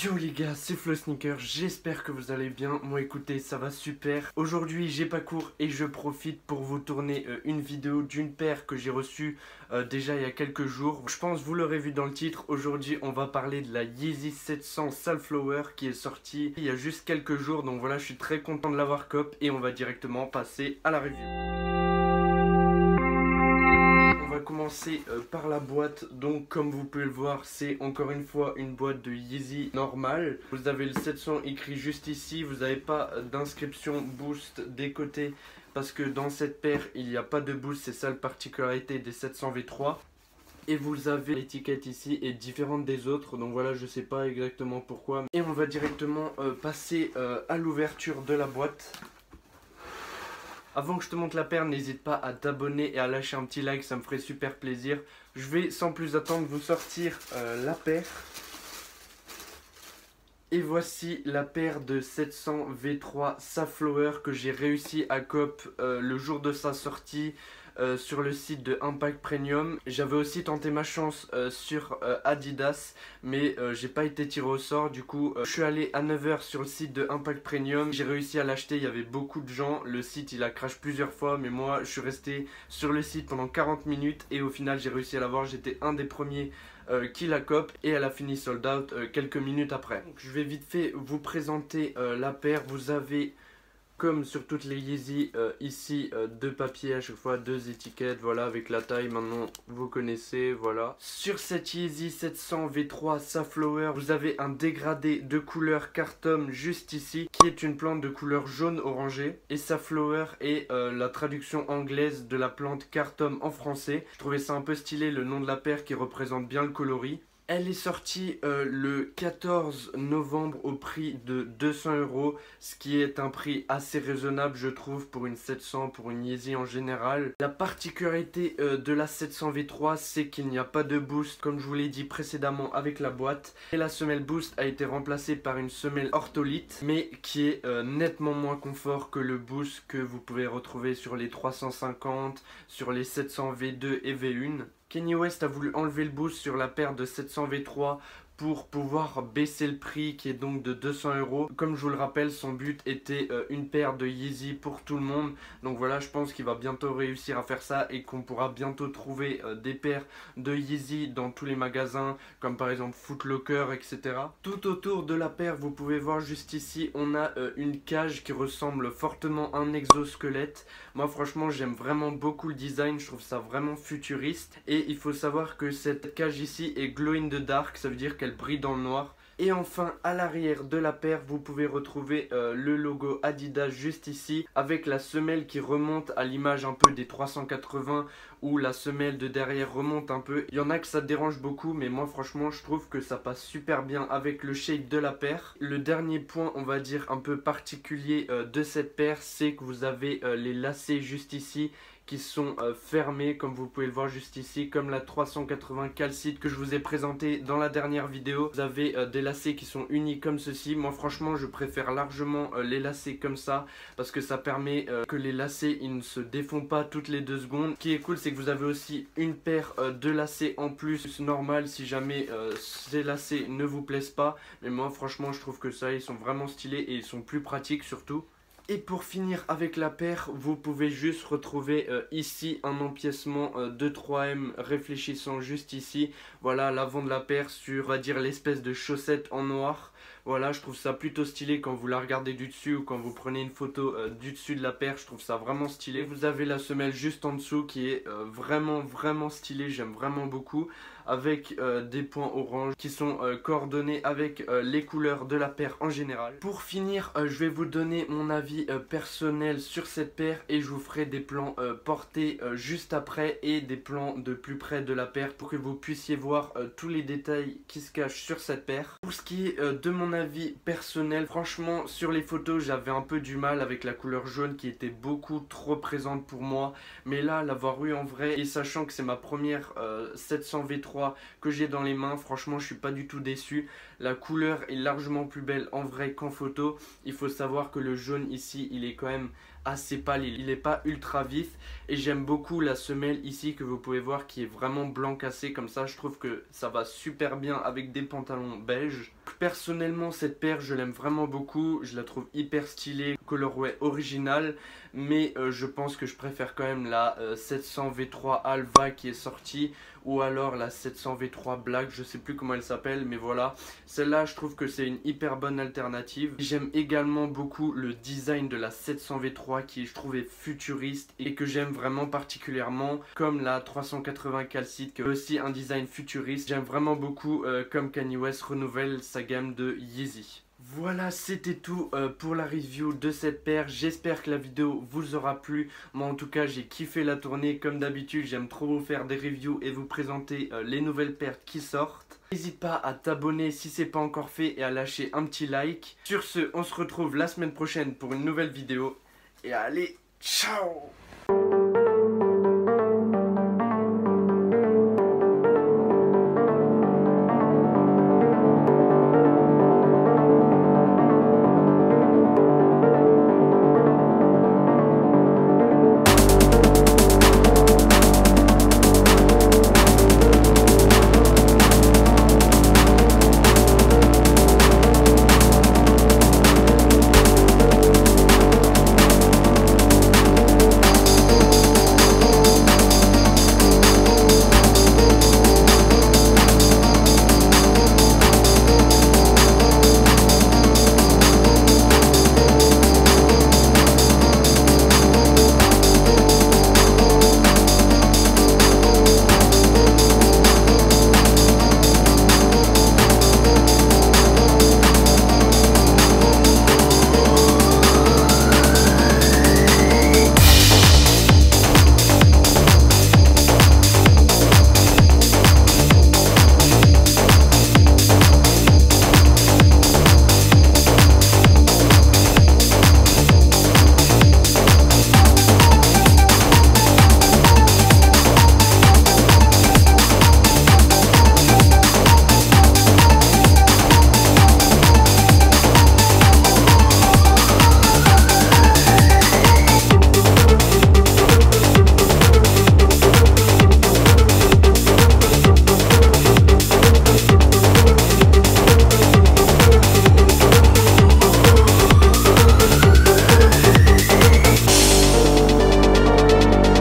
Yo les gars, c'est Flo Sneaker, j'espère que vous allez bien. Moi écoutez, ça va super. Aujourd'hui j'ai pas cours et je profite pour vous tourner une vidéo d'une paire que j'ai reçue déjà il y a quelques jours. Je pense vous l'aurez vu dans le titre. Aujourd'hui on va parler de la Yeezy 700 Sunflower qui est sortie il y a juste quelques jours. Donc voilà, je suis très content de l'avoir cop et on va directement passer à la review. Commencer par la boîte. Donc comme vous pouvez le voir, c'est encore une fois une boîte de Yeezy normale. Vous avez le 700 écrit juste ici, vous n'avez pas d'inscription boost des côtés parce que dans cette paire il n'y a pas de boost, c'est ça la particularité des 700 V3. Et vous avez l'étiquette ici est différente des autres, donc voilà, je sais pas exactement pourquoi. Et on va directement passer à l'ouverture de la boîte. Avant que je te montre la paire, n'hésite pas à t'abonner et à lâcher un petit like, ça me ferait super plaisir. Je vais sans plus attendre vous sortir la paire. Et voici la paire de 700 V3 Sunflower que j'ai réussi à cop le jour de sa sortie. Sur le site de Impact Premium. J'avais aussi tenté ma chance sur Adidas, mais j'ai pas été tiré au sort. Du coup je suis allé à 9 h sur le site de Impact Premium. J'ai réussi à l'acheter, il y avait beaucoup de gens. Le site il a crash plusieurs fois, mais moi je suis resté sur le site pendant 40 minutes et au final j'ai réussi à l'avoir. J'étais un des premiers qui la cop et elle a fini sold out quelques minutes après. Donc, je vais vite fait vous présenter la paire. Vous avez, comme sur toutes les Yeezy, ici deux papiers à chaque fois, deux étiquettes, voilà, avec la taille, maintenant vous connaissez, voilà. Sur cette Yeezy 700 V3 Sunflower, vous avez un dégradé de couleur Cartum juste ici, qui est une plante de couleur jaune orangé. Et Sunflower est la traduction anglaise de la plante Cartum en français. Je trouvais ça un peu stylé, le nom de la paire qui représente bien le coloris. Elle est sortie le 14 novembre au prix de 200 €, ce qui est un prix assez raisonnable je trouve pour une 700, pour une Yeezy en général. La particularité de la 700 V3, c'est qu'il n'y a pas de boost comme je vous l'ai dit précédemment avec la boîte. Et la semelle boost a été remplacée par une semelle ortholite, mais qui est nettement moins confort que le boost que vous pouvez retrouver sur les 350, sur les 700 V2 et V1. Kanye West a voulu enlever le boost sur la paire de 700 V3 pour pouvoir baisser le prix qui est donc de 200 €. Comme je vous le rappelle, son but était une paire de Yeezy pour tout le monde. Donc voilà, je pense qu'il va bientôt réussir à faire ça et qu'on pourra bientôt trouver des paires de Yeezy dans tous les magasins, comme par exemple Foot Locker, etc. Tout autour de la paire, vous pouvez voir juste ici, on a une cage qui ressemble fortement à un exosquelette. Moi franchement, j'aime vraiment beaucoup le design, je trouve ça vraiment futuriste. Et il faut savoir que cette cage ici est glow in the dark, ça veut dire qu'elle brille dans le noir. Et enfin à l'arrière de la paire vous pouvez retrouver le logo Adidas juste ici, avec la semelle qui remonte à l'image un peu des 380 où la semelle de derrière remonte un peu. Il y en a que ça dérange beaucoup, mais moi franchement je trouve que ça passe super bien avec le shape de la paire. Le dernier point on va dire un peu particulier de cette paire, c'est que vous avez les lacets juste ici qui sont fermés comme vous pouvez le voir juste ici, comme la 380 calcite que je vous ai présenté dans la dernière vidéo. Vous avez des lacets qui sont unis comme ceci. Moi franchement je préfère largement les lacets comme ça parce que ça permet que les lacets ils ne se défont pas toutes les 2 secondes. Ce qui est cool c'est que vous avez aussi une paire de lacets en plus normal si jamais ces lacets ne vous plaisent pas. Mais moi franchement je trouve que ça ils sont vraiment stylés et ils sont plus pratiques surtout. Et pour finir avec la paire, vous pouvez juste retrouver ici un empiècement de 3M réfléchissant juste ici. Voilà l'avant de la paire sur, on va dire, l'espèce de chaussette en noir. Voilà, je trouve ça plutôt stylé quand vous la regardez du dessus ou quand vous prenez une photo du dessus de la paire. Je trouve ça vraiment stylé. Vous avez la semelle juste en dessous qui est vraiment stylée. J'aime vraiment beaucoup. Avec des points orange qui sont coordonnés avec les couleurs de la paire en général. Pour finir, je vais vous donner mon avis personnel sur cette paire et je vous ferai des plans portés juste après et des plans de plus près de la paire pour que vous puissiez voir tous les détails qui se cachent sur cette paire. Pour ce qui est de mon avis personnel, franchement sur les photos j'avais un peu du mal avec la couleur jaune qui était beaucoup trop présente pour moi, mais là l'avoir eu en vrai et sachant que c'est ma première 700 V3 que j'ai dans les mains, franchement je suis pas du tout déçu. La couleur est largement plus belle en vrai qu'en photo. Il faut savoir que le jaune ici il est quand même assez pâle, il n'est pas ultra vif et j'aime beaucoup la semelle ici que vous pouvez voir qui est vraiment blanc cassé comme ça. Je trouve que ça va super bien avec des pantalons beige. personnellement cette paire je l'aime vraiment beaucoup, je la trouve hyper stylée, colorway original, mais je pense que je préfère quand même la 700 V3 Alva qui est sortie, ou alors la 700 V3 Black, je sais plus comment elle s'appelle, mais voilà, celle-là je trouve que c'est une hyper bonne alternative. J'aime également beaucoup le design de la 700 V3 qui je trouve est futuriste et que j'aime vraiment particulièrement, comme la 380 Calcite qui a aussi un design futuriste. J'aime vraiment beaucoup comme Kanye West renouvelle sa gamme de Yeezy. Voilà, c'était tout pour la review de cette paire. J'espère que la vidéo vous aura plu. Moi en tout cas j'ai kiffé la tournée. Comme d'habitude j'aime trop vous faire des reviews et vous présenter les nouvelles paires qui sortent. N'hésite pas à t'abonner si c'est pas encore fait et à lâcher un petit like. Sur ce, on se retrouve la semaine prochaine pour une nouvelle vidéo. Et allez, ciao!